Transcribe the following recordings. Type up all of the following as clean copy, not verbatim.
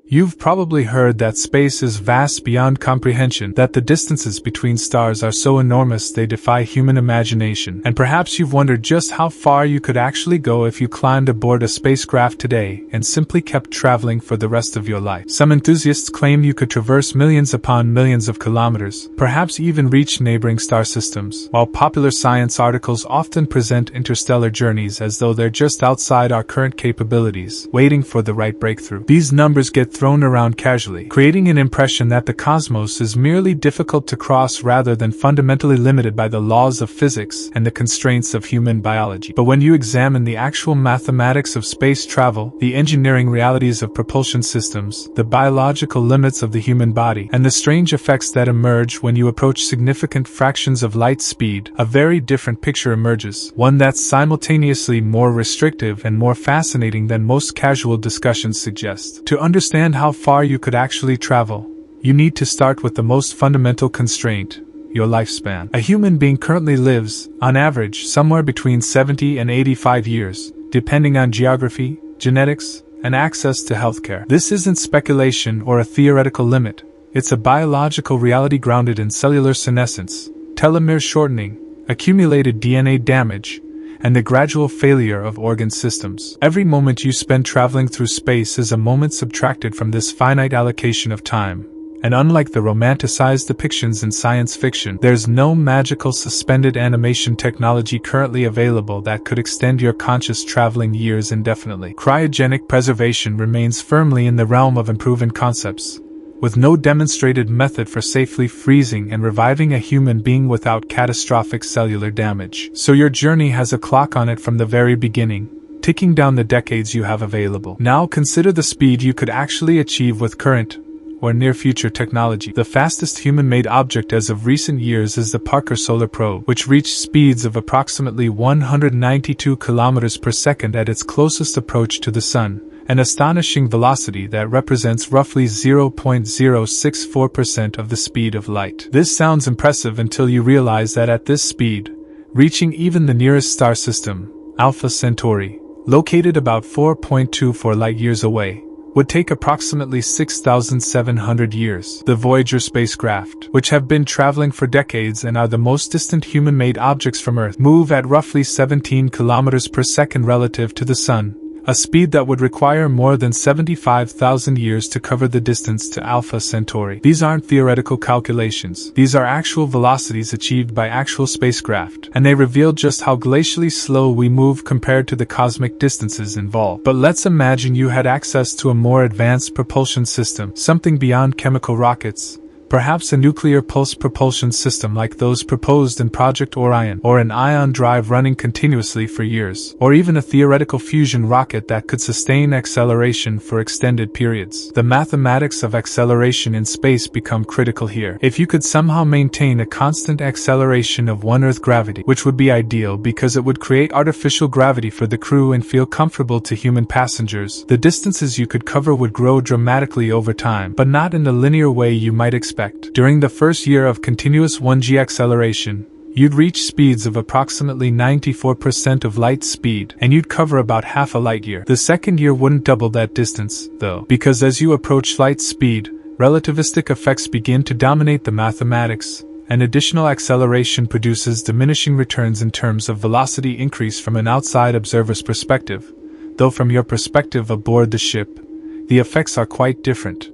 You've probably heard that space is vast beyond comprehension, that the distances between stars are so enormous they defy human imagination, and perhaps you've wondered just how far you could actually go if you climbed aboard a spacecraft today and simply kept traveling for the rest of your life. Some enthusiasts claim you could traverse millions upon millions of kilometers, perhaps even reach neighboring star systems, while popular science articles often present interstellar journeys as though they're just outside our current capabilities, waiting for the right breakthrough. These numbers get thrown around casually, creating an impression that the cosmos is merely difficult to cross rather than fundamentally limited by the laws of physics and the constraints of human biology. But when you examine the actual mathematics of space travel, the engineering realities of propulsion systems, the biological limits of the human body, and the strange effects that emerge when you approach significant fractions of light speed, a very different picture emerges, one that's simultaneously more restrictive and more fascinating than most casual discussions suggest. To understand how far you could actually travel, you need to start with the most fundamental constraint: your lifespan. A human being currently lives, on average, somewhere between 70 and 85 years, depending on geography, genetics, and access to healthcare. This isn't speculation or a theoretical limit, it's a biological reality grounded in cellular senescence, telomere shortening, accumulated DNA damage, and the gradual failure of organ systems. Every moment you spend traveling through space is a moment subtracted from this finite allocation of time. And unlike the romanticized depictions in science fiction, there's no magical suspended animation technology currently available that could extend your conscious traveling years indefinitely. Cryogenic preservation remains firmly in the realm of unproven concepts, with no demonstrated method for safely freezing and reviving a human being without catastrophic cellular damage. So your journey has a clock on it from the very beginning, ticking down the decades you have available. Now consider the speed you could actually achieve with current or near-future technology. The fastest human-made object as of recent years is the Parker Solar Probe, which reached speeds of approximately 192 kilometers per second at its closest approach to the Sun, an astonishing velocity that represents roughly 0.064% of the speed of light. This sounds impressive until you realize that at this speed, reaching even the nearest star system, Alpha Centauri, located about 4.24 light-years away, would take approximately 6,700 years. The Voyager spacecraft, which have been traveling for decades and are the most distant human-made objects from Earth, move at roughly 17 kilometers per second relative to the Sun, a speed that would require more than 75,000 years to cover the distance to Alpha Centauri. These aren't theoretical calculations. These are actual velocities achieved by actual spacecraft, and they reveal just how glacially slow we move compared to the cosmic distances involved. But let's imagine you had access to a more advanced propulsion system, something beyond chemical rockets. Perhaps a nuclear pulse propulsion system like those proposed in Project Orion, or an ion drive running continuously for years, or even a theoretical fusion rocket that could sustain acceleration for extended periods. The mathematics of acceleration in space become critical here. If you could somehow maintain a constant acceleration of one Earth gravity, which would be ideal because it would create artificial gravity for the crew and feel comfortable to human passengers, the distances you could cover would grow dramatically over time, but not in the linear way you might expect. During the first year of continuous 1g acceleration, you'd reach speeds of approximately 94% of light speed, and you'd cover about half a light year. The second year wouldn't double that distance, though, because as you approach light speed, relativistic effects begin to dominate the mathematics, and additional acceleration produces diminishing returns in terms of velocity increase from an outside observer's perspective, though from your perspective aboard the ship, the effects are quite different.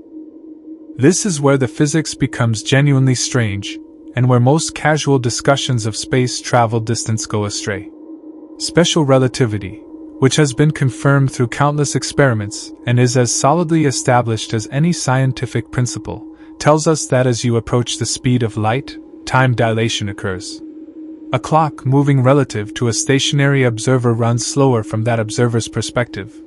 This is where the physics becomes genuinely strange, and where most casual discussions of space travel distance go astray. Special relativity, which has been confirmed through countless experiments and is as solidly established as any scientific principle, tells us that as you approach the speed of light, time dilation occurs. A clock moving relative to a stationary observer runs slower from that observer's perspective.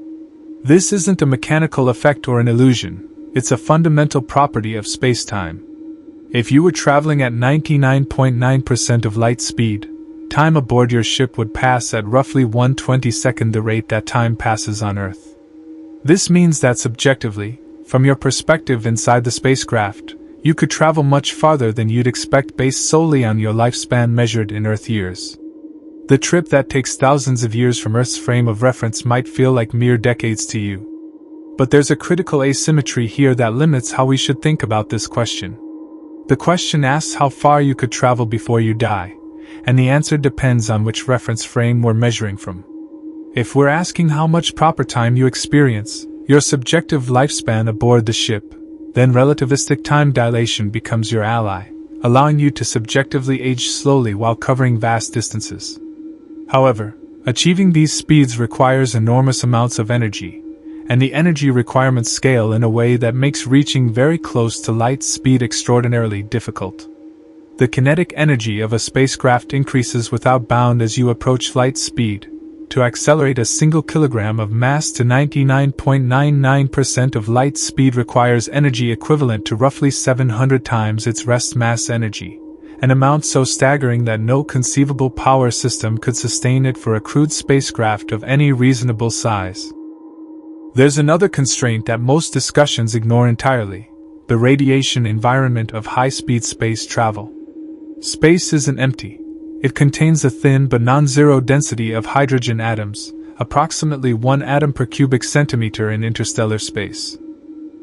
This isn't a mechanical effect or an illusion. It's a fundamental property of space-time. If you were traveling at 99.9% of light speed, time aboard your ship would pass at roughly 1/22nd the rate that time passes on Earth. This means that subjectively, from your perspective inside the spacecraft, you could travel much farther than you'd expect based solely on your lifespan measured in Earth years. The trip that takes thousands of years from Earth's frame of reference might feel like mere decades to you. But there's a critical asymmetry here that limits how we should think about this question. The question asks how far you could travel before you die, and the answer depends on which reference frame we're measuring from. If we're asking how much proper time you experience, your subjective lifespan aboard the ship, then relativistic time dilation becomes your ally, allowing you to subjectively age slowly while covering vast distances. However, achieving these speeds requires enormous amounts of energy, and the energy requirements scale in a way that makes reaching very close to light speed extraordinarily difficult. The kinetic energy of a spacecraft increases without bound as you approach light speed. To accelerate a single kilogram of mass to 99.99% of light speed requires energy equivalent to roughly 700 times its rest mass energy, an amount so staggering that no conceivable power system could sustain it for a crewed spacecraft of any reasonable size. There's another constraint that most discussions ignore entirely: the radiation environment of high-speed space travel. Space isn't empty. It contains a thin but non-zero density of hydrogen atoms, approximately 1 atom per cubic centimeter in interstellar space.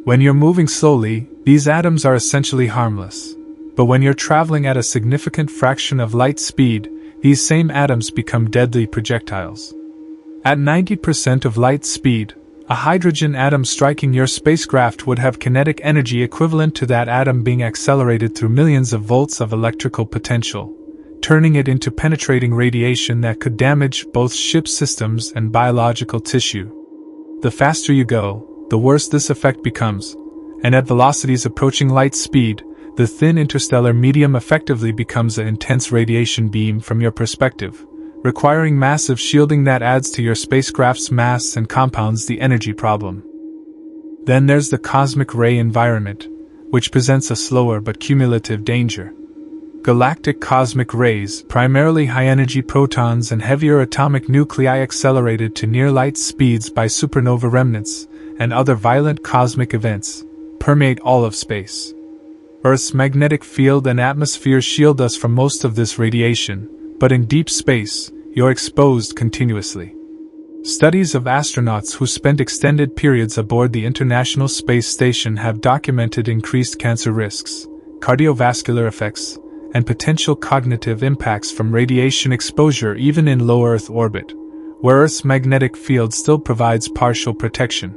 When you're moving slowly, these atoms are essentially harmless. But when you're traveling at a significant fraction of light speed, these same atoms become deadly projectiles. At 90% of light speed, a hydrogen atom striking your spacecraft would have kinetic energy equivalent to that atom being accelerated through millions of volts of electrical potential, turning it into penetrating radiation that could damage both ship systems and biological tissue. The faster you go, the worse this effect becomes, and at velocities approaching light speed, the thin interstellar medium effectively becomes an intense radiation beam from your perspective, requiring massive shielding that adds to your spacecraft's mass and compounds the energy problem. Then there's the cosmic ray environment, which presents a slower but cumulative danger. Galactic cosmic rays, primarily high-energy protons and heavier atomic nuclei accelerated to near-light speeds by supernova remnants and other violent cosmic events, permeate all of space. Earth's magnetic field and atmosphere shield us from most of this radiation, but in deep space, you're exposed continuously. Studies of astronauts who spent extended periods aboard the International Space Station have documented increased cancer risks, cardiovascular effects, and potential cognitive impacts from radiation exposure even in low Earth orbit, where Earth's magnetic field still provides partial protection.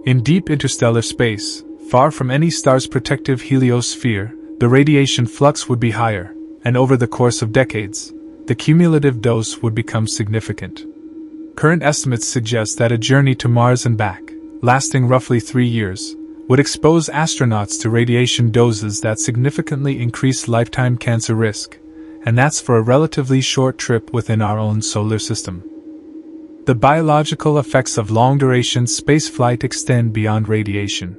In deep interstellar space, far from any star's protective heliosphere, the radiation flux would be higher, and over the course of decades, the cumulative dose would become significant. Current estimates suggest that a journey to Mars and back, lasting roughly 3 years, would expose astronauts to radiation doses that significantly increase lifetime cancer risk, and that's for a relatively short trip within our own solar system. The biological effects of long-duration spaceflight extend beyond radiation.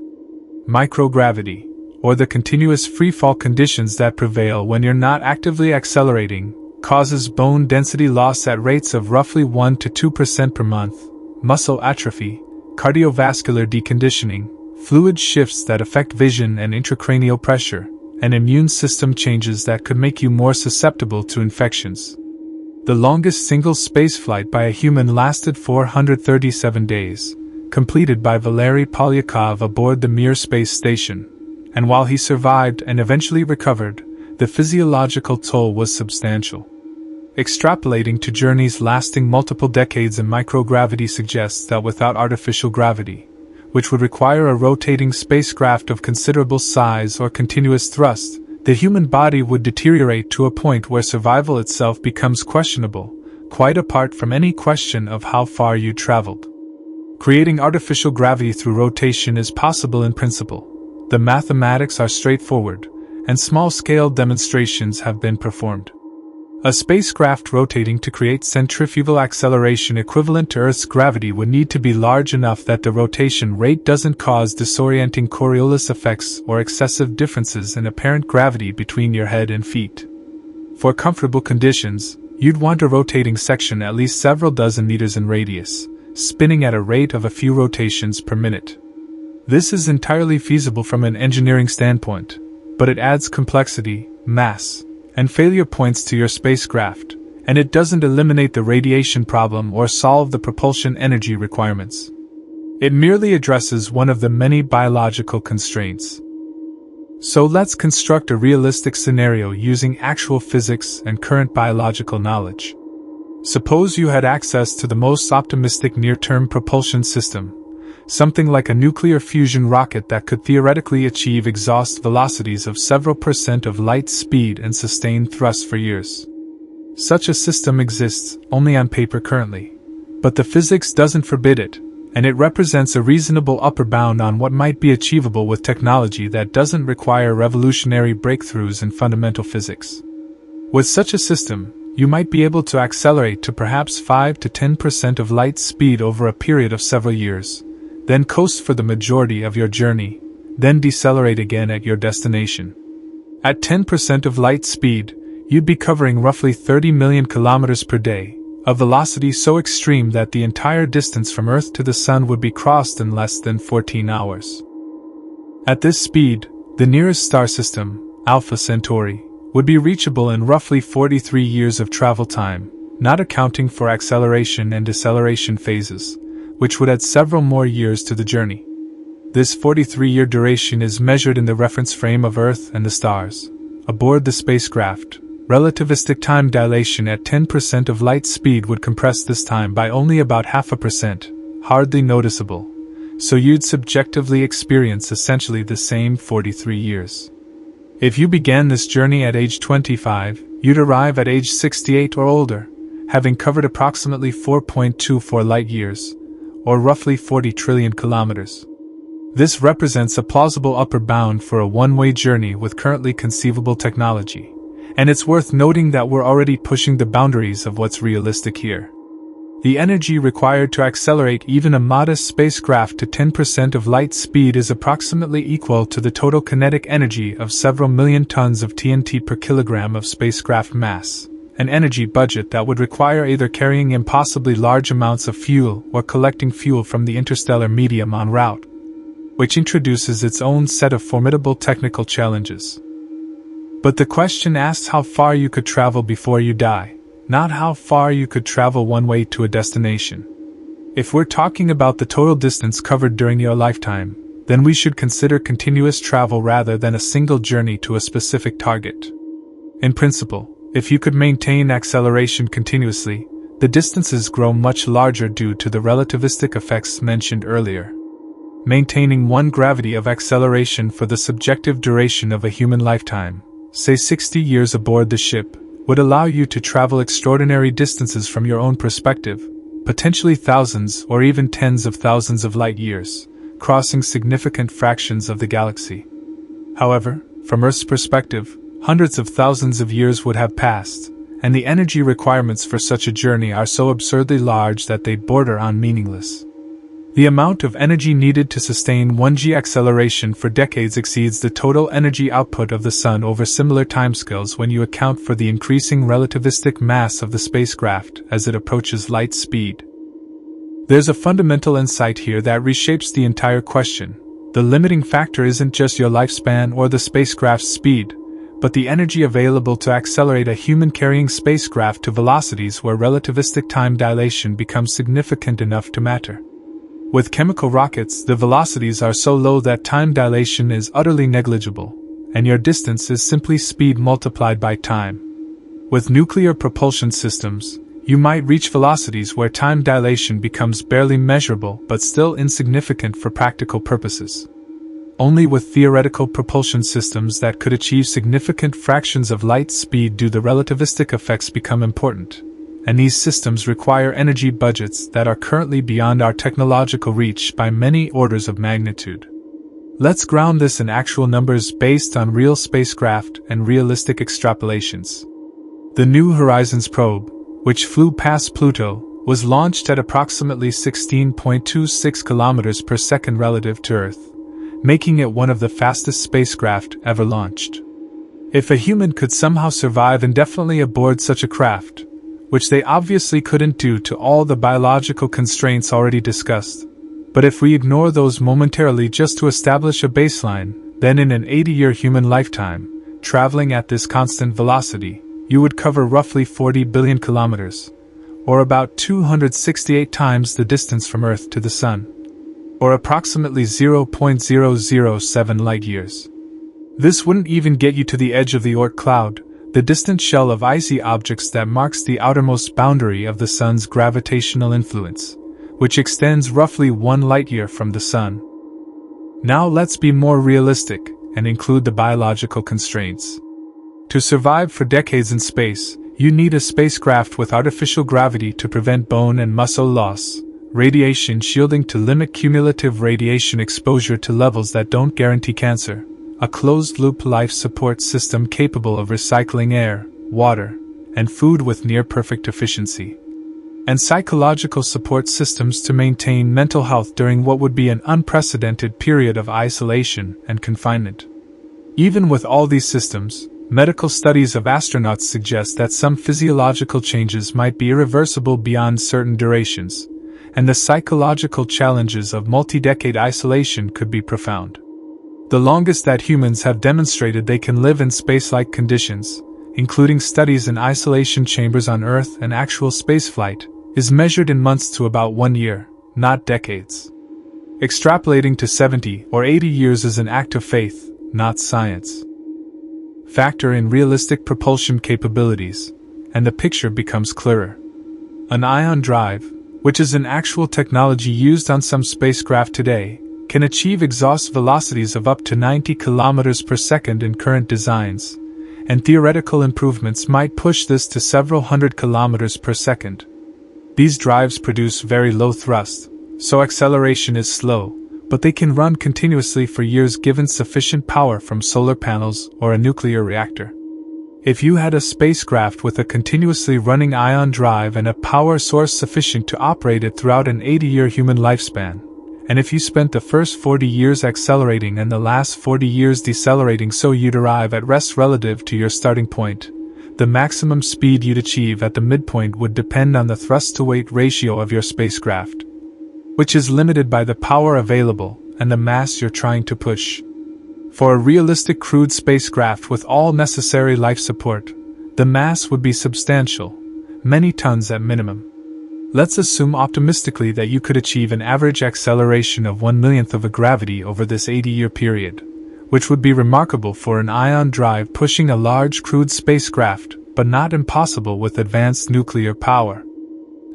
Microgravity, or the continuous free-fall conditions that prevail when you're not actively accelerating, causes bone density loss at rates of roughly 1 to 2% per month, muscle atrophy, cardiovascular deconditioning, fluid shifts that affect vision and intracranial pressure, and immune system changes that could make you more susceptible to infections. The longest single spaceflight by a human lasted 437 days, completed by Valery Polyakov aboard the Mir space station, and while he survived and eventually recovered, the physiological toll was substantial. Extrapolating to journeys lasting multiple decades in microgravity suggests that without artificial gravity, which would require a rotating spacecraft of considerable size or continuous thrust, the human body would deteriorate to a point where survival itself becomes questionable, quite apart from any question of how far you traveled. Creating artificial gravity through rotation is possible in principle. The mathematics are straightforward, and small-scale demonstrations have been performed. A spacecraft rotating to create centrifugal acceleration equivalent to Earth's gravity would need to be large enough that the rotation rate doesn't cause disorienting Coriolis effects or excessive differences in apparent gravity between your head and feet. For comfortable conditions, you'd want a rotating section at least several dozen meters in radius, spinning at a rate of a few rotations per minute. This is entirely feasible from an engineering standpoint, but it adds complexity, mass, and failure points to your spacecraft, and it doesn't eliminate the radiation problem or solve the propulsion energy requirements. It merely addresses one of the many biological constraints. So let's construct a realistic scenario using actual physics and current biological knowledge. Suppose you had access to the most optimistic near-term propulsion system, something like a nuclear fusion rocket that could theoretically achieve exhaust velocities of several % of light speed and sustain thrust for years. Such a system exists only on paper currently, but the physics doesn't forbid it, and it represents a reasonable upper bound on what might be achievable with technology that doesn't require revolutionary breakthroughs in fundamental physics. With such a system, you might be able to accelerate to perhaps 5 to 10% of light speed over a period of several years, then coast for the majority of your journey, then decelerate again at your destination. At 10% of light speed, you'd be covering roughly 30 million kilometers per day, a velocity so extreme that the entire distance from Earth to the Sun would be crossed in less than 14 hours. At this speed, the nearest star system, Alpha Centauri, would be reachable in roughly 43 years of travel time, not accounting for acceleration and deceleration phases, which would add several more years to the journey. This 43-year duration is measured in the reference frame of Earth and the stars. Aboard the spacecraft, relativistic time dilation at 10% of light speed would compress this time by only about 0.5%, hardly noticeable, so you'd subjectively experience essentially the same 43 years. If you began this journey at age 25, you'd arrive at age 68 or older, having covered approximately 4.24 light years, or roughly 40 trillion kilometers. This represents a plausible upper bound for a one-way journey with currently conceivable technology, and it's worth noting that we're already pushing the boundaries of what's realistic here. The energy required to accelerate even a modest spacecraft to 10% of light speed is approximately equal to the total kinetic energy of several million tons of TNT per kilogram of spacecraft mass, an energy budget that would require either carrying impossibly large amounts of fuel or collecting fuel from the interstellar medium en route, which introduces its own set of formidable technical challenges. But the question asks how far you could travel before you die, not how far you could travel one way to a destination. If we're talking about the total distance covered during your lifetime, then we should consider continuous travel rather than a single journey to a specific target. In principle, if you could maintain acceleration continuously, the distances grow much larger due to the relativistic effects mentioned earlier. Maintaining one gravity of acceleration for the subjective duration of a human lifetime, say 60 years aboard the ship, would allow you to travel extraordinary distances from your own perspective, potentially thousands or even tens of thousands of light years, crossing significant fractions of the galaxy. However, from Earth's perspective, hundreds of thousands of years would have passed, and the energy requirements for such a journey are so absurdly large that they border on meaningless. The amount of energy needed to sustain 1g acceleration for decades exceeds the total energy output of the Sun over similar timescales when you account for the increasing relativistic mass of the spacecraft as it approaches light speed. There's a fundamental insight here that reshapes the entire question. The limiting factor isn't just your lifespan or the spacecraft's speed, but the energy available to accelerate a human-carrying spacecraft to velocities where relativistic time dilation becomes significant enough to matter. With chemical rockets, the velocities are so low that time dilation is utterly negligible, and your distance is simply speed multiplied by time. With nuclear propulsion systems, you might reach velocities where time dilation becomes barely measurable but still insignificant for practical purposes. Only with theoretical propulsion systems that could achieve significant fractions of light speed do the relativistic effects become important, and these systems require energy budgets that are currently beyond our technological reach by many orders of magnitude. Let's ground this in actual numbers based on real spacecraft and realistic extrapolations. The New Horizons probe, which flew past Pluto, was launched at approximately 16.26 kilometers per second relative to Earth, making it one of the fastest spacecraft ever launched. If a human could somehow survive indefinitely aboard such a craft, which they obviously couldn't due to all the biological constraints already discussed, but if we ignore those momentarily just to establish a baseline, then in an 80-year human lifetime, traveling at this constant velocity, you would cover roughly 40 billion kilometers, or about 268 times the distance from Earth to the Sun. or approximately 0.007 light-years. This wouldn't even get you to the edge of the Oort cloud, the distant shell of icy objects that marks the outermost boundary of the Sun's gravitational influence, which extends roughly 1 light-year from the Sun. Now let's be more realistic and include the biological constraints. To survive for decades in space, you need a spacecraft with artificial gravity to prevent bone and muscle loss, radiation shielding to limit cumulative radiation exposure to levels that don't guarantee cancer, a closed-loop life support system capable of recycling air, water, and food with near-perfect efficiency, and psychological support systems to maintain mental health during what would be an unprecedented period of isolation and confinement. Even with all these systems, medical studies of astronauts suggest that some physiological changes might be irreversible beyond certain durations, and the psychological challenges of multi-decade isolation could be profound. The longest that humans have demonstrated they can live in space-like conditions, including studies in isolation chambers on Earth and actual spaceflight, is measured in months to about 1 year, not decades. Extrapolating to 70 or 80 years is an act of faith, not science. Factor in realistic propulsion capabilities, and the picture becomes clearer. An ion drive, which is an actual technology used on some spacecraft today, can achieve exhaust velocities of up to 90 km per second in current designs, and theoretical improvements might push this to several hundred kilometers per second. These drives produce very low thrust, so acceleration is slow, but they can run continuously for years given sufficient power from solar panels or a nuclear reactor. If you had a spacecraft with a continuously running ion drive and a power source sufficient to operate it throughout an 80-year human lifespan, and if you spent the first 40 years accelerating and the last 40 years decelerating so you'd arrive at rest relative to your starting point, the maximum speed you'd achieve at the midpoint would depend on the thrust-to-weight ratio of your spacecraft, which is limited by the power available and the mass you're trying to push. For a realistic crewed spacecraft with all necessary life support, the mass would be substantial, many tons at minimum. Let's assume optimistically that you could achieve an average acceleration of 1/millionth of a gravity over this 80-year period, which would be remarkable for an ion drive pushing a large crewed spacecraft, but not impossible with advanced nuclear power.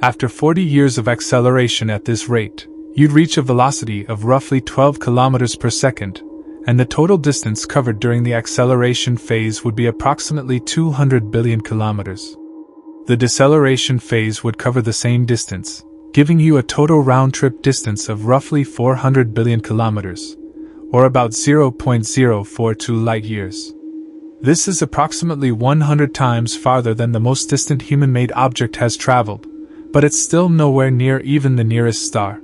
After 40 years of acceleration at this rate, you'd reach a velocity of roughly 12 kilometers per second, and the total distance covered during the acceleration phase would be approximately 200 billion kilometers. The deceleration phase would cover the same distance, giving you a total round-trip distance of roughly 400 billion kilometers, or about 0.042 light-years. This is approximately 100 times farther than the most distant human-made object has traveled, but it's still nowhere near even the nearest star.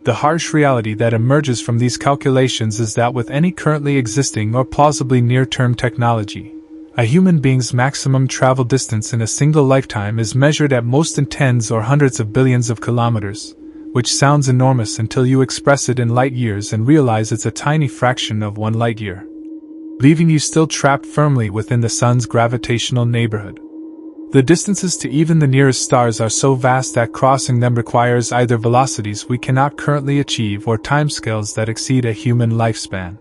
The harsh reality that emerges from these calculations is that with any currently existing or plausibly near-term technology, a human being's maximum travel distance in a single lifetime is measured at most in tens or hundreds of billions of kilometers, which sounds enormous until you express it in light years and realize it's a tiny fraction of 1 light year, leaving you still trapped firmly within the Sun's gravitational neighborhood. The distances to even the nearest stars are so vast that crossing them requires either velocities we cannot currently achieve or timescales that exceed a human lifespan.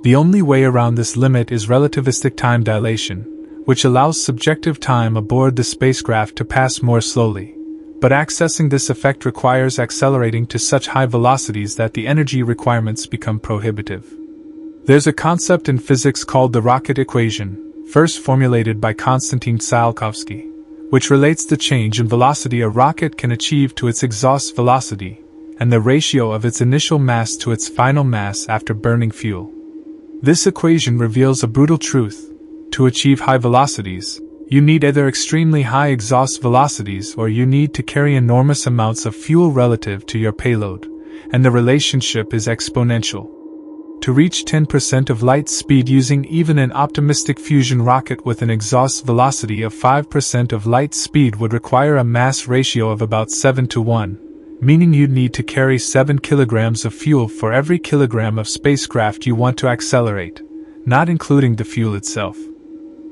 The only way around this limit is relativistic time dilation, which allows subjective time aboard the spacecraft to pass more slowly, but accessing this effect requires accelerating to such high velocities that the energy requirements become prohibitive. There's a concept in physics called the rocket equation, first formulated by Konstantin Tsiolkovsky, which relates the change in velocity a rocket can achieve to its exhaust velocity, and the ratio of its initial mass to its final mass after burning fuel. This equation reveals a brutal truth. To achieve high velocities, you need either extremely high exhaust velocities or you need to carry enormous amounts of fuel relative to your payload, and the relationship is exponential. To reach 10% of light speed using even an optimistic fusion rocket with an exhaust velocity of 5% of light speed would require a mass ratio of about 7:1, meaning you'd need to carry 7 kilograms of fuel for every kilogram of spacecraft you want to accelerate, not including the fuel itself.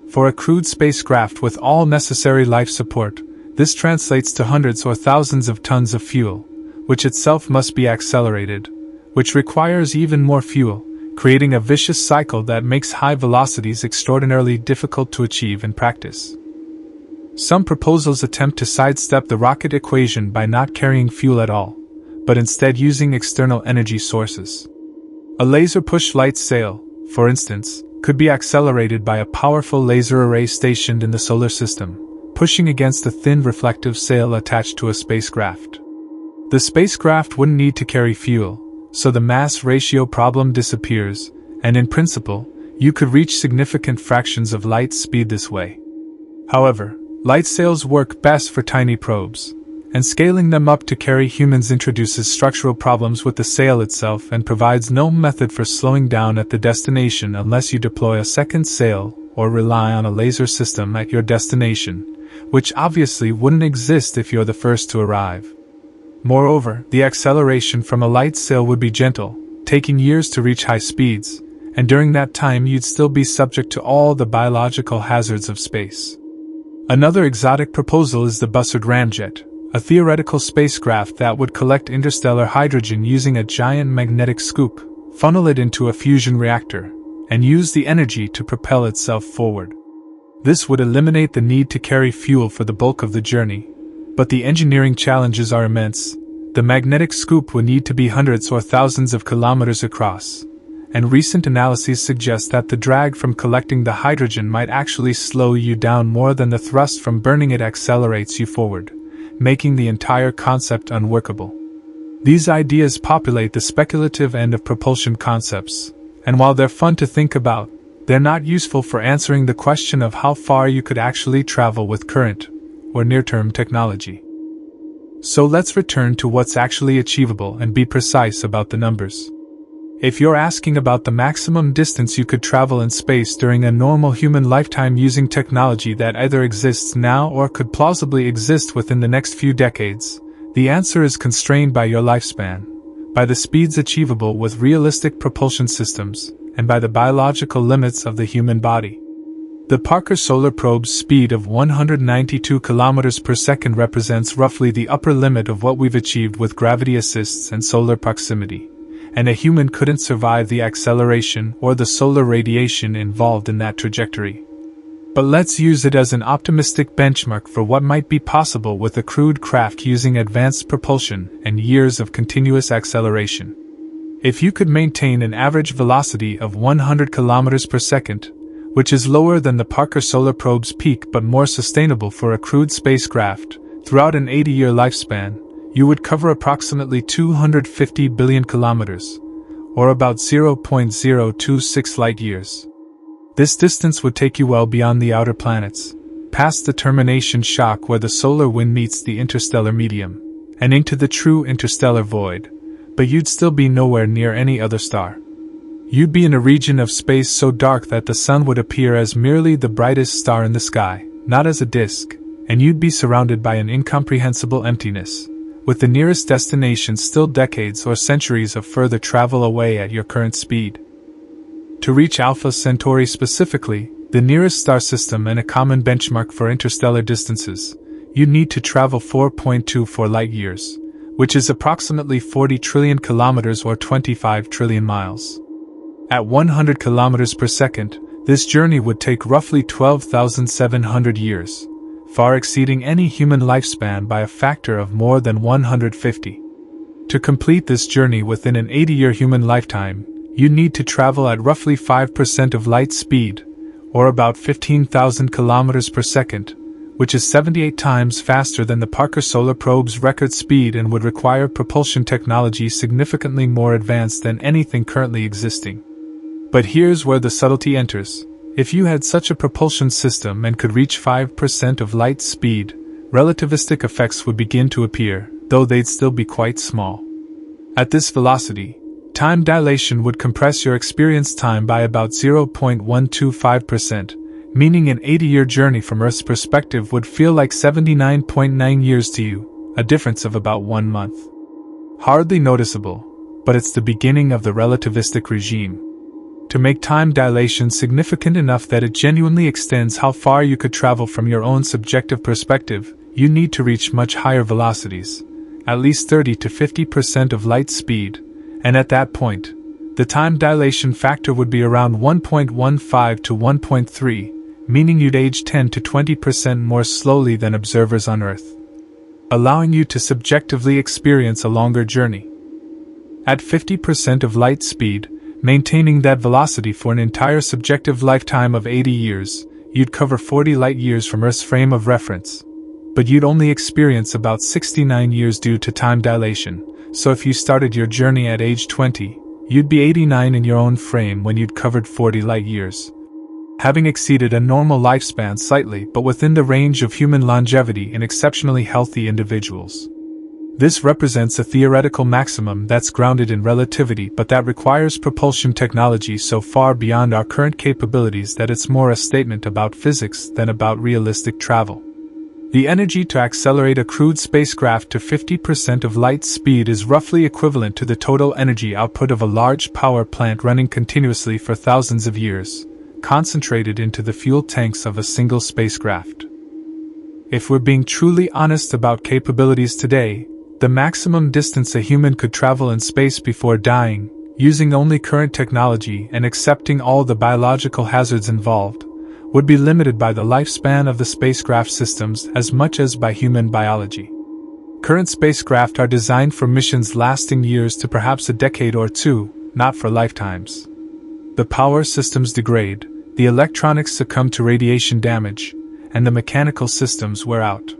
For a crewed spacecraft with all necessary life support, this translates to hundreds or thousands of tons of fuel, which itself must be accelerated, which requires even more fuel, creating a vicious cycle that makes high velocities extraordinarily difficult to achieve in practice. Some proposals attempt to sidestep the rocket equation by not carrying fuel at all, but instead using external energy sources. A laser-pushed light sail, for instance, could be accelerated by a powerful laser array stationed in the solar system, pushing against a thin reflective sail attached to a spacecraft. The spacecraft wouldn't need to carry fuel, so the mass ratio problem disappears, and in principle, you could reach significant fractions of light speed this way. However, light sails work best for tiny probes, and scaling them up to carry humans introduces structural problems with the sail itself and provides no method for slowing down at the destination unless you deploy a second sail or rely on a laser system at your destination, which obviously wouldn't exist if you're the first to arrive. Moreover, the acceleration from a light sail would be gentle, taking years to reach high speeds, and during that time you'd still be subject to all the biological hazards of space. Another exotic proposal is the Bussard ramjet, a theoretical spacecraft that would collect interstellar hydrogen using a giant magnetic scoop, funnel it into a fusion reactor, and use the energy to propel itself forward. This would eliminate the need to carry fuel for the bulk of the journey, but the engineering challenges are immense. The magnetic scoop would need to be hundreds or thousands of kilometers across, and recent analyses suggest that the drag from collecting the hydrogen might actually slow you down more than the thrust from burning it accelerates you forward, making the entire concept unworkable. These ideas populate the speculative end of propulsion concepts, and while they're fun to think about, they're not useful for answering the question of how far you could actually travel with current or near-term technology. So let's return to what's actually achievable and be precise about the numbers. If you're asking about the maximum distance you could travel in space during a normal human lifetime using technology that either exists now or could plausibly exist within the next few decades, the answer is constrained by your lifespan, by the speeds achievable with realistic propulsion systems, and by the biological limits of the human body. The Parker Solar Probe's speed of 192 km per second represents roughly the upper limit of what we've achieved with gravity assists and solar proximity, and a human couldn't survive the acceleration or the solar radiation involved in that trajectory. But let's use it as an optimistic benchmark for what might be possible with a crewed craft using advanced propulsion and years of continuous acceleration. If you could maintain an average velocity of 100 km per second, which is lower than the Parker Solar Probe's peak but more sustainable for a crewed spacecraft, throughout an 80-year lifespan, you would cover approximately 250 billion kilometers, or about 0.026 light-years. This distance would take you well beyond the outer planets, past the termination shock where the solar wind meets the interstellar medium, and into the true interstellar void, but you'd still be nowhere near any other star. You'd be in a region of space so dark that the sun would appear as merely the brightest star in the sky, not as a disk, and you'd be surrounded by an incomprehensible emptiness, with the nearest destination still decades or centuries of further travel away at your current speed. To reach Alpha Centauri specifically, the nearest star system and a common benchmark for interstellar distances, you'd need to travel 4.24 light-years, which is approximately 40 trillion kilometers or 25 trillion miles. At 100 kilometers per second, this journey would take roughly 12,700 years, far exceeding any human lifespan by a factor of more than 150. To complete this journey within an 80-year human lifetime, you need to travel at roughly 5% of light speed, or about 15,000 kilometers per second, which is 78 times faster than the Parker Solar Probe's record speed and would require propulsion technology significantly more advanced than anything currently existing. But here's where the subtlety enters. If you had such a propulsion system and could reach 5% of light speed, relativistic effects would begin to appear, though they'd still be quite small. At this velocity, time dilation would compress your experience time by about 0.125%, meaning an 80-year journey from Earth's perspective would feel like 79.9 years to you, a difference of about 1 month. Hardly noticeable, but it's the beginning of the relativistic regime. To make time dilation significant enough that it genuinely extends how far you could travel from your own subjective perspective, you need to reach much higher velocities, at least 30 to 50% of light speed, and at that point, the time dilation factor would be around 1.15 to 1.3, meaning you'd age 10 to 20% more slowly than observers on Earth, allowing you to subjectively experience a longer journey. At 50% of light speed, maintaining that velocity for an entire subjective lifetime of 80 years, you'd cover 40 light years from Earth's frame of reference. But you'd only experience about 69 years due to time dilation, so if you started your journey at age 20, you'd be 89 in your own frame when you'd covered 40 light years, having exceeded a normal lifespan slightly but within the range of human longevity in exceptionally healthy individuals. This represents a theoretical maximum that's grounded in relativity but that requires propulsion technology so far beyond our current capabilities that it's more a statement about physics than about realistic travel. The energy to accelerate a crewed spacecraft to 50% of light speed is roughly equivalent to the total energy output of a large power plant running continuously for thousands of years, concentrated into the fuel tanks of a single spacecraft. If we're being truly honest about capabilities today, the maximum distance a human could travel in space before dying, using only current technology and accepting all the biological hazards involved, would be limited by the lifespan of the spacecraft systems as much as by human biology. Current spacecraft are designed for missions lasting years to perhaps a decade or two, not for lifetimes. The power systems degrade, the electronics succumb to radiation damage, and the mechanical systems wear out.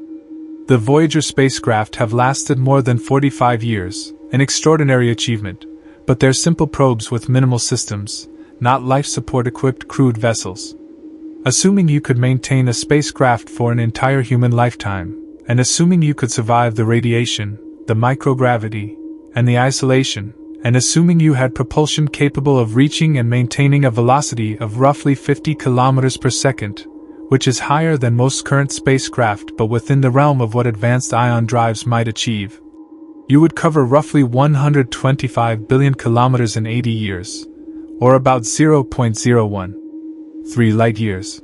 The Voyager spacecraft have lasted more than 45 years, an extraordinary achievement, but they're simple probes with minimal systems, not life support equipped crewed vessels. Assuming you could maintain a spacecraft for an entire human lifetime, and assuming you could survive the radiation, the microgravity, and the isolation, and assuming you had propulsion capable of reaching and maintaining a velocity of roughly 50 kilometers per second, which is higher than most current spacecraft but within the realm of what advanced ion drives might achieve, you would cover roughly 125 billion kilometers in 80 years, or about 0.013 light years.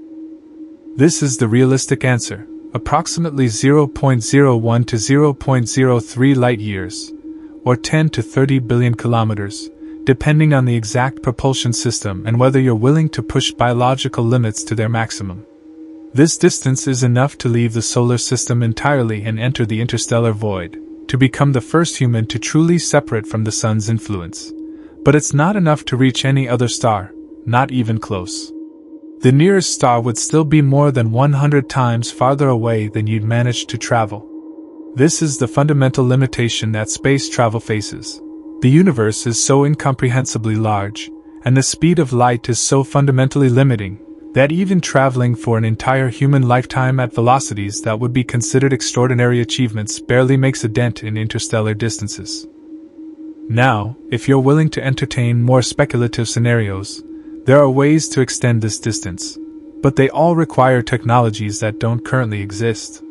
This is the realistic answer, approximately 0.01 to 0.03 light years, or 10 to 30 billion kilometers, depending on the exact propulsion system and whether you're willing to push biological limits to their maximum. This distance is enough to leave the solar system entirely and enter the interstellar void, to become the first human to truly separate from the sun's influence. But it's not enough to reach any other star, not even close. The nearest star would still be more than 100 times farther away than you'd manage to travel. This is the fundamental limitation that space travel faces. The universe is so incomprehensibly large, and the speed of light is so fundamentally limiting, that even traveling for an entire human lifetime at velocities that would be considered extraordinary achievements barely makes a dent in interstellar distances. Now, if you're willing to entertain more speculative scenarios, there are ways to extend this distance, but they all require technologies that don't currently exist.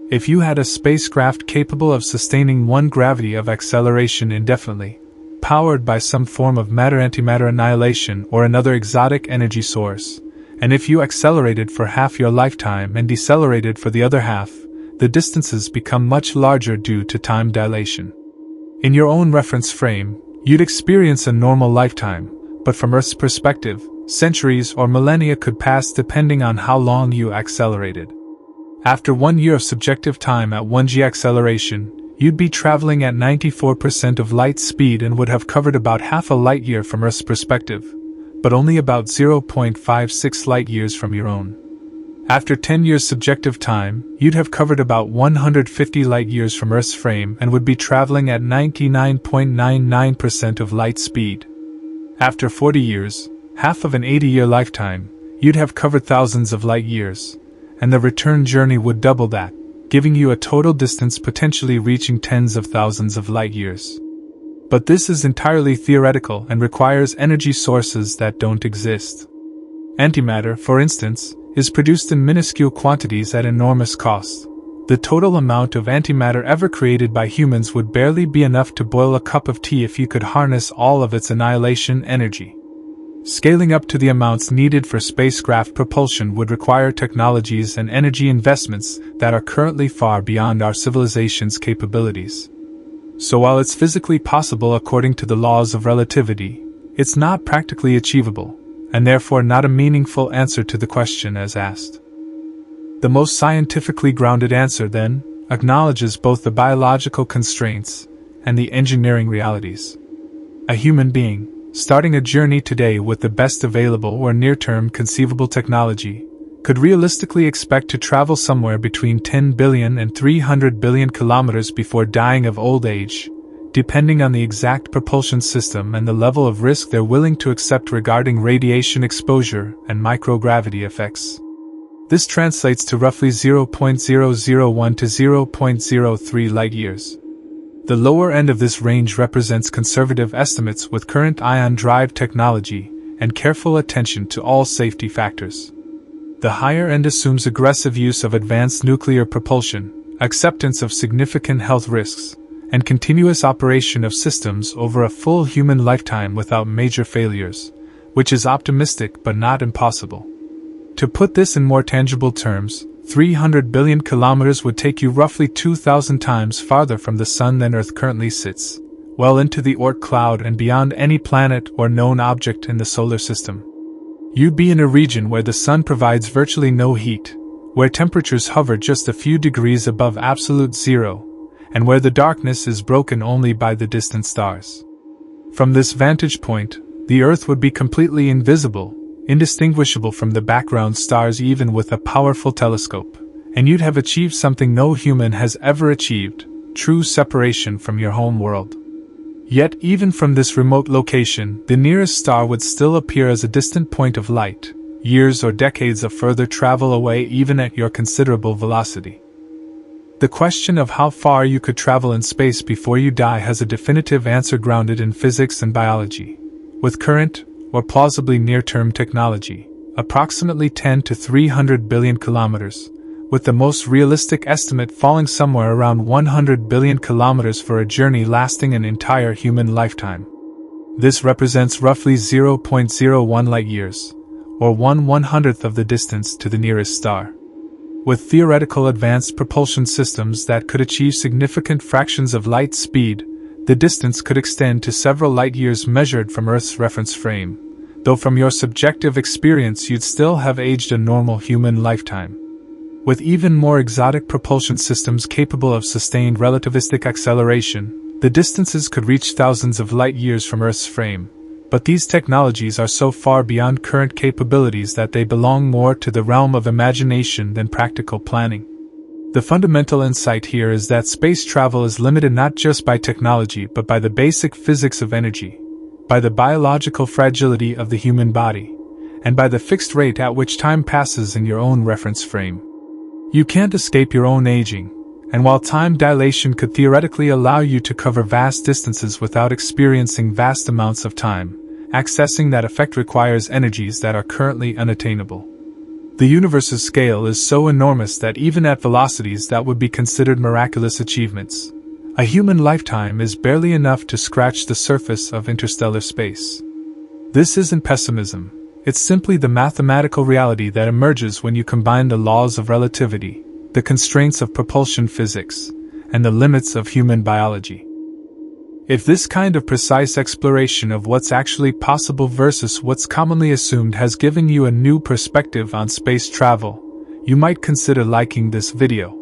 If you had a spacecraft capable of sustaining one gravity of acceleration indefinitely, powered by some form of matter-antimatter annihilation or another exotic energy source, and if you accelerated for half your lifetime and decelerated for the other half, the distances become much larger due to time dilation. In your own reference frame, you'd experience a normal lifetime, but from Earth's perspective, centuries or millennia could pass depending on how long you accelerated. After 1 year of subjective time at 1g acceleration, you'd be traveling at 94% of light speed and would have covered about half a light year from Earth's perspective, but only about 0.56 light years from your own. After 10 years subjective time, you'd have covered about 150 light years from Earth's frame and would be traveling at 99.99% of light speed. After 40 years, half of an 80-year lifetime, you'd have covered thousands of light years, and the return journey would double that, giving you a total distance potentially reaching tens of thousands of light years. But this is entirely theoretical and requires energy sources that don't exist. Antimatter, for instance, is produced in minuscule quantities at enormous cost. The total amount of antimatter ever created by humans would barely be enough to boil a cup of tea if you could harness all of its annihilation energy. Scaling up to the amounts needed for spacecraft propulsion would require technologies and energy investments that are currently far beyond our civilization's capabilities. So while it's physically possible according to the laws of relativity, it's not practically achievable, and therefore not a meaningful answer to the question as asked. The most scientifically grounded answer, then, acknowledges both the biological constraints and the engineering realities. A human being, starting a journey today with the best available or near-term conceivable technology, could realistically expect to travel somewhere between 10 billion and 300 billion kilometers before dying of old age, depending on the exact propulsion system and the level of risk they're willing to accept regarding radiation exposure and microgravity effects. This translates to roughly 0.001 to 0.03 light-years. The lower end of this range represents conservative estimates with current ion drive technology and careful attention to all safety factors. The higher end assumes aggressive use of advanced nuclear propulsion, acceptance of significant health risks, and continuous operation of systems over a full human lifetime without major failures, which is optimistic but not impossible. To put this in more tangible terms, 300 billion kilometers would take you roughly 2,000 times farther from the Sun than Earth currently sits, well into the Oort cloud and beyond any planet or known object in the solar system. You'd be in a region where the Sun provides virtually no heat, where temperatures hover just a few degrees above absolute zero, and where the darkness is broken only by the distant stars. From this vantage point, the Earth would be completely invisible, indistinguishable from the background stars even with a powerful telescope, and you'd have achieved something no human has ever achieved, true separation from your home world. Yet even from this remote location, the nearest star would still appear as a distant point of light, years or decades of further travel away even at your considerable velocity. The question of how far you could travel in space before you die has a definitive answer grounded in physics and biology. With current, or plausibly near-term technology, approximately 10 to 300 billion kilometers, with the most realistic estimate falling somewhere around 100 billion kilometers for a journey lasting an entire human lifetime. This represents roughly 0.01 light-years, or 1/100th of the distance to the nearest star. With theoretical advanced propulsion systems that could achieve significant fractions of light speed, the distance could extend to several light-years measured from Earth's reference frame, though from your subjective experience you'd still have aged a normal human lifetime. With even more exotic propulsion systems capable of sustained relativistic acceleration, the distances could reach thousands of light-years from Earth's frame, but these technologies are so far beyond current capabilities that they belong more to the realm of imagination than practical planning. The fundamental insight here is that space travel is limited not just by technology but by the basic physics of energy, by the biological fragility of the human body, and by the fixed rate at which time passes in your own reference frame. You can't escape your own aging, and while time dilation could theoretically allow you to cover vast distances without experiencing vast amounts of time, accessing that effect requires energies that are currently unattainable. The universe's scale is so enormous that even at velocities that would be considered miraculous achievements, a human lifetime is barely enough to scratch the surface of interstellar space. This isn't pessimism. It's simply the mathematical reality that emerges when you combine the laws of relativity, the constraints of propulsion physics, and the limits of human biology. If this kind of precise exploration of what's actually possible versus what's commonly assumed has given you a new perspective on space travel, you might consider liking this video.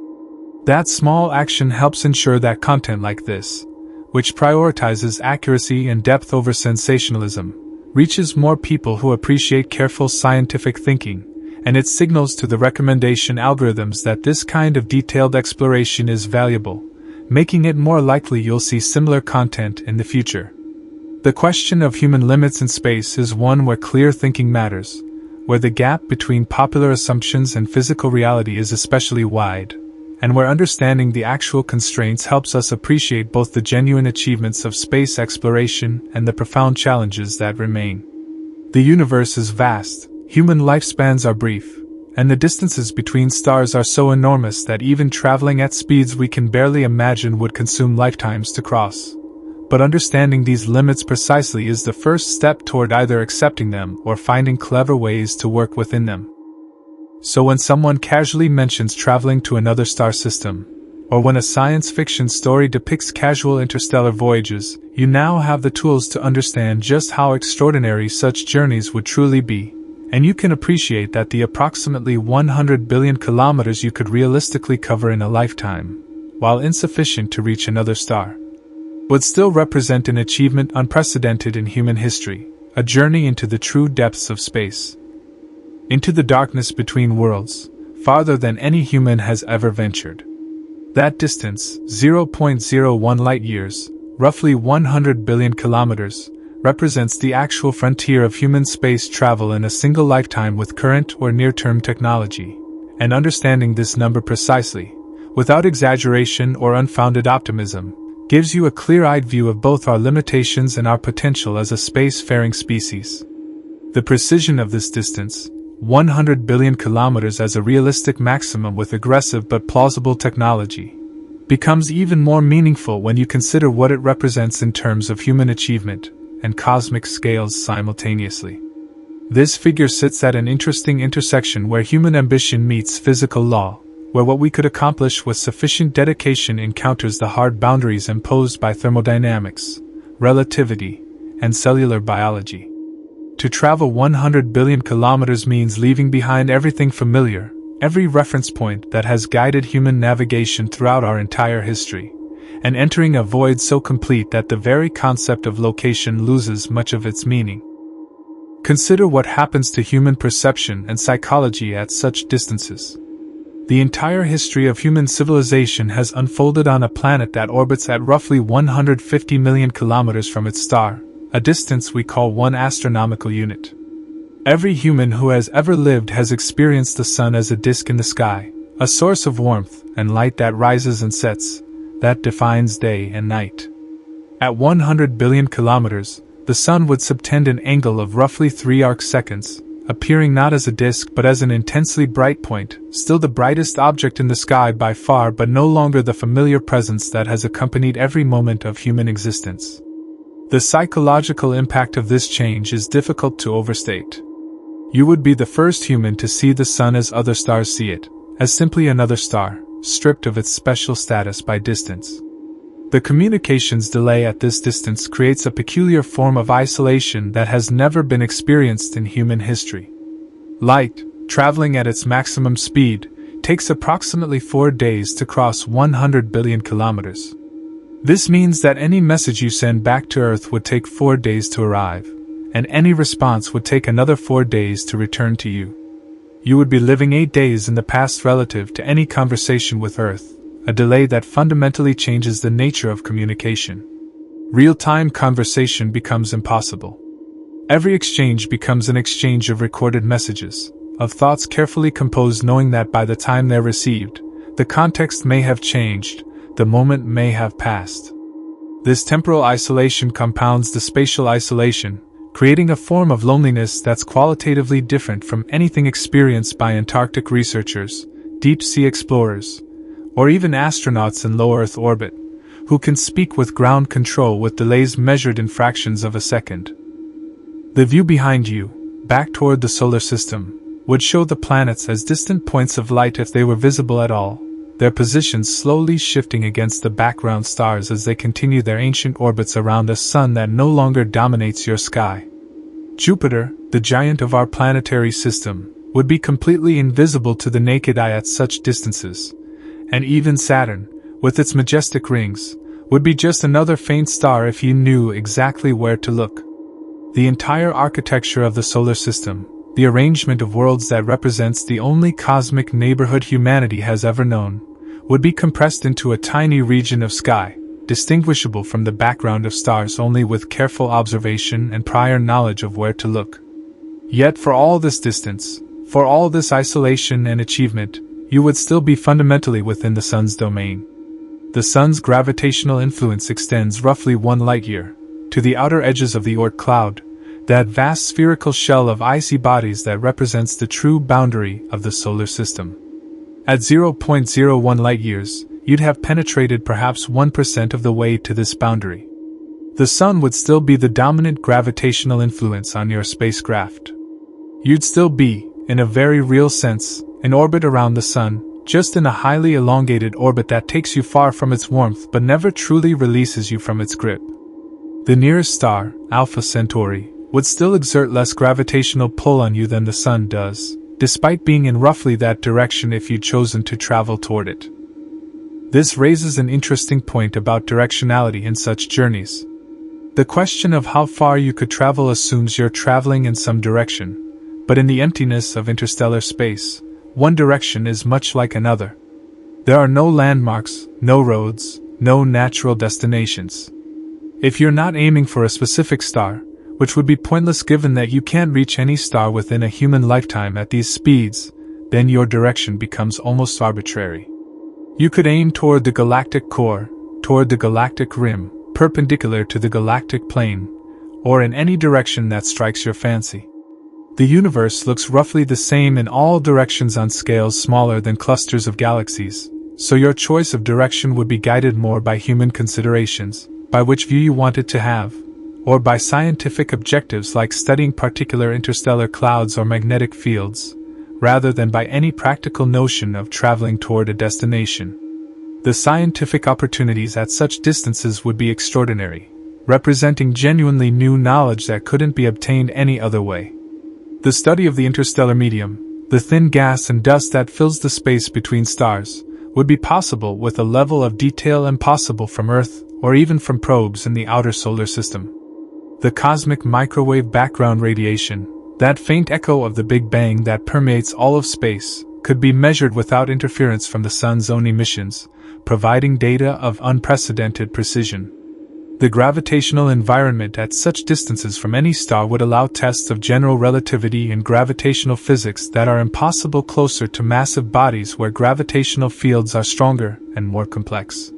That small action helps ensure that content like this, which prioritizes accuracy and depth over sensationalism, reaches more people who appreciate careful scientific thinking, and it signals to the recommendation algorithms that this kind of detailed exploration is valuable, making it more likely you'll see similar content in the future. The question of human limits in space is one where clear thinking matters, where the gap between popular assumptions and physical reality is especially wide, and where understanding the actual constraints helps us appreciate both the genuine achievements of space exploration and the profound challenges that remain. The universe is vast, human lifespans are brief, and the distances between stars are so enormous that even traveling at speeds we can barely imagine would consume lifetimes to cross. But understanding these limits precisely is the first step toward either accepting them or finding clever ways to work within them. So when someone casually mentions traveling to another star system, or when a science fiction story depicts casual interstellar voyages, you now have the tools to understand just how extraordinary such journeys would truly be, and you can appreciate that the approximately 100 billion kilometers you could realistically cover in a lifetime, while insufficient to reach another star, would still represent an achievement unprecedented in human history, a journey into the true depths of space, into the darkness between worlds, farther than any human has ever ventured. That distance, 0.01 light-years, roughly 100 billion kilometers, represents the actual frontier of human space travel in a single lifetime with current or near-term technology, and understanding this number precisely, without exaggeration or unfounded optimism, gives you a clear-eyed view of both our limitations and our potential as a space-faring species. The precision of this distance, 100 billion kilometers as a realistic maximum with aggressive but plausible technology, becomes even more meaningful when you consider what it represents in terms of human achievement and cosmic scales simultaneously. This figure sits at an interesting intersection where human ambition meets physical law, where what we could accomplish with sufficient dedication encounters the hard boundaries imposed by thermodynamics, relativity, and cellular biology. To travel 100 billion kilometers means leaving behind everything familiar, every reference point that has guided human navigation throughout our entire history, and entering a void so complete that the very concept of location loses much of its meaning. Consider what happens to human perception and psychology at such distances. The entire history of human civilization has unfolded on a planet that orbits at roughly 150 million kilometers from its star, a distance we call 1 astronomical unit. Every human who has ever lived has experienced the sun as a disk in the sky, a source of warmth and light that rises and sets, that defines day and night. At 100 billion kilometers, the sun would subtend an angle of roughly 3 arcseconds, appearing not as a disk but as an intensely bright point, still the brightest object in the sky by far but no longer the familiar presence that has accompanied every moment of human existence. The psychological impact of this change is difficult to overstate. You would be the first human to see the sun as other stars see it, as simply another star, stripped of its special status by distance. The communications delay at this distance creates a peculiar form of isolation that has never been experienced in human history. Light, traveling at its maximum speed, takes approximately 4 days to cross 100 billion kilometers. This means that any message you send back to Earth would take 4 days to arrive, and any response would take another 4 days to return to you. You would be living 8 days in the past relative to any conversation with Earth, a delay that fundamentally changes the nature of communication. Real-time conversation becomes impossible. Every exchange becomes an exchange of recorded messages, of thoughts carefully composed knowing that by the time they're received, the context may have changed, the moment may have passed. This temporal isolation compounds the spatial isolation, creating a form of loneliness that's qualitatively different from anything experienced by Antarctic researchers, deep-sea explorers, or even astronauts in low Earth orbit, who can speak with ground control with delays measured in fractions of a second. The view behind you, back toward the solar system, would show the planets as distant points of light if they were visible at all, their positions slowly shifting against the background stars as they continue their ancient orbits around a sun that no longer dominates your sky. Jupiter, the giant of our planetary system, would be completely invisible to the naked eye at such distances, and even Saturn, with its majestic rings, would be just another faint star if you knew exactly where to look. The entire architecture of the solar system, the arrangement of worlds that represents the only cosmic neighborhood humanity has ever known, would be compressed into a tiny region of sky, distinguishable from the background of stars only with careful observation and prior knowledge of where to look. Yet for all this distance, for all this isolation and achievement, you would still be fundamentally within the sun's domain. The sun's gravitational influence extends roughly 1 light-year to the outer edges of the Oort cloud, that vast spherical shell of icy bodies that represents the true boundary of the solar system. At 0.01 light-years, you'd have penetrated perhaps 1% of the way to this boundary. The sun would still be the dominant gravitational influence on your spacecraft. You'd still be, in a very real sense, in orbit around the sun, just in a highly elongated orbit that takes you far from its warmth but never truly releases you from its grip. The nearest star, Alpha Centauri, would still exert less gravitational pull on you than the Sun does, despite being in roughly that direction if you'd chosen to travel toward it. This raises an interesting point about directionality in such journeys. The question of how far you could travel assumes you're traveling in some direction, but in the emptiness of interstellar space, one direction is much like another. There are no landmarks, no roads, no natural destinations. If you're not aiming for a specific star, which would be pointless given that you can't reach any star within a human lifetime at these speeds, then your direction becomes almost arbitrary. You could aim toward the galactic core, toward the galactic rim, perpendicular to the galactic plane, or in any direction that strikes your fancy. The universe looks roughly the same in all directions on scales smaller than clusters of galaxies, so your choice of direction would be guided more by human considerations, by which view you want it to have, or by scientific objectives like studying particular interstellar clouds or magnetic fields, rather than by any practical notion of traveling toward a destination. The scientific opportunities at such distances would be extraordinary, representing genuinely new knowledge that couldn't be obtained any other way. The study of the interstellar medium, the thin gas and dust that fills the space between stars, would be possible with a level of detail impossible from Earth or even from probes in the outer solar system. The cosmic microwave background radiation, that faint echo of the Big Bang that permeates all of space, could be measured without interference from the Sun's own emissions, providing data of unprecedented precision. The gravitational environment at such distances from any star would allow tests of general relativity and gravitational physics that are impossible closer to massive bodies where gravitational fields are stronger and more complex.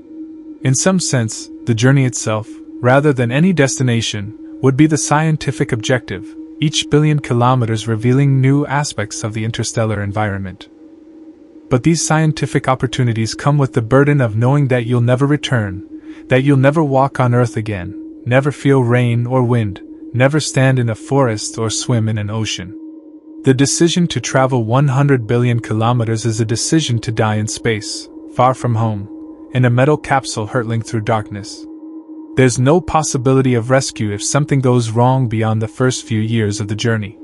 In some sense, the journey itself, rather than any destination, would be the scientific objective, each billion kilometers revealing new aspects of the interstellar environment. But these scientific opportunities come with the burden of knowing that you'll never return, that you'll never walk on Earth again, never feel rain or wind, never stand in a forest or swim in an ocean. The decision to travel 100 billion kilometers is a decision to die in space, far from home, in a metal capsule hurtling through darkness. There's no possibility of rescue if something goes wrong beyond the first few years of the journey.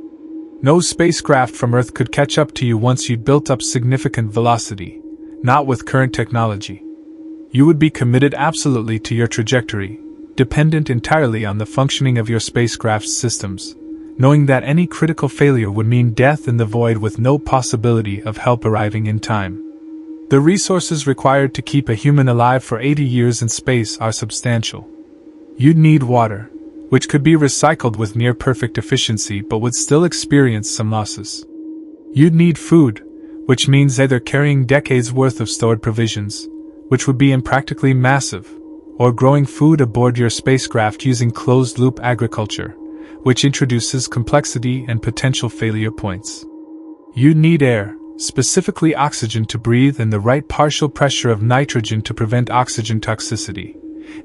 No spacecraft from Earth could catch up to you once you'd built up significant velocity, not with current technology. You would be committed absolutely to your trajectory, dependent entirely on the functioning of your spacecraft's systems, knowing that any critical failure would mean death in the void with no possibility of help arriving in time. The resources required to keep a human alive for 80 years in space are substantial. You'd need water, which could be recycled with near-perfect efficiency but would still experience some losses. You'd need food, which means either carrying decades' worth of stored provisions, which would be impractically massive, or growing food aboard your spacecraft using closed-loop agriculture, which introduces complexity and potential failure points. You'd need air, specifically oxygen to breathe and the right partial pressure of nitrogen to prevent oxygen toxicity,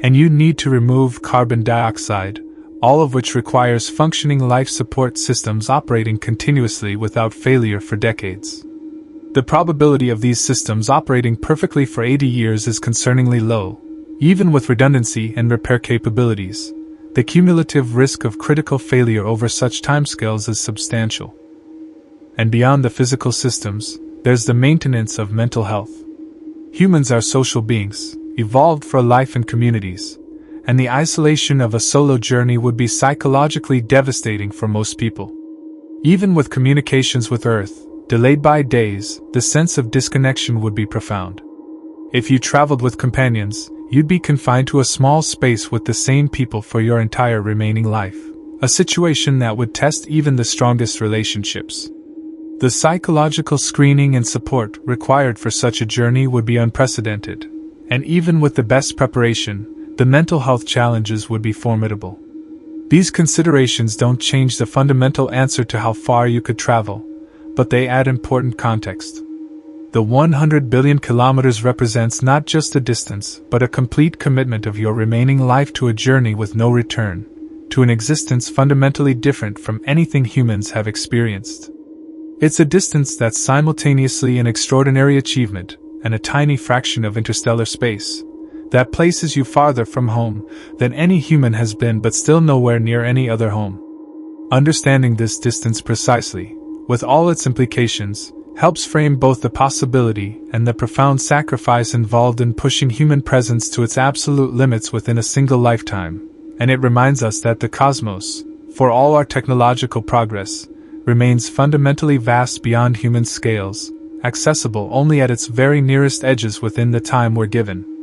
and you'd need to remove carbon dioxide, all of which requires functioning life support systems operating continuously without failure for decades. The probability of these systems operating perfectly for 80 years is concerningly low. Even with redundancy and repair capabilities, the cumulative risk of critical failure over such timescales is substantial. And beyond the physical systems, there's the maintenance of mental health. Humans are social beings, evolved for life in communities, and the isolation of a solo journey would be psychologically devastating for most people. Even with communications with Earth, delayed by days, the sense of disconnection would be profound. If you traveled with companions, you'd be confined to a small space with the same people for your entire remaining life, a situation that would test even the strongest relationships. The psychological screening and support required for such a journey would be unprecedented, and even with the best preparation, the mental health challenges would be formidable. These considerations don't change the fundamental answer to how far you could travel, but they add important context. The 100 billion kilometers represents not just a distance, but a complete commitment of your remaining life to a journey with no return, to an existence fundamentally different from anything humans have experienced. It's a distance that's simultaneously an extraordinary achievement and a tiny fraction of interstellar space that places you farther from home than any human has been, but still nowhere near any other home. Understanding this distance precisely, with all its implications, helps frame both the possibility and the profound sacrifice involved in pushing human presence to its absolute limits within a single lifetime, and it reminds us that the cosmos, for all our technological progress, remains fundamentally vast beyond human scales, accessible only at its very nearest edges within the time we're given.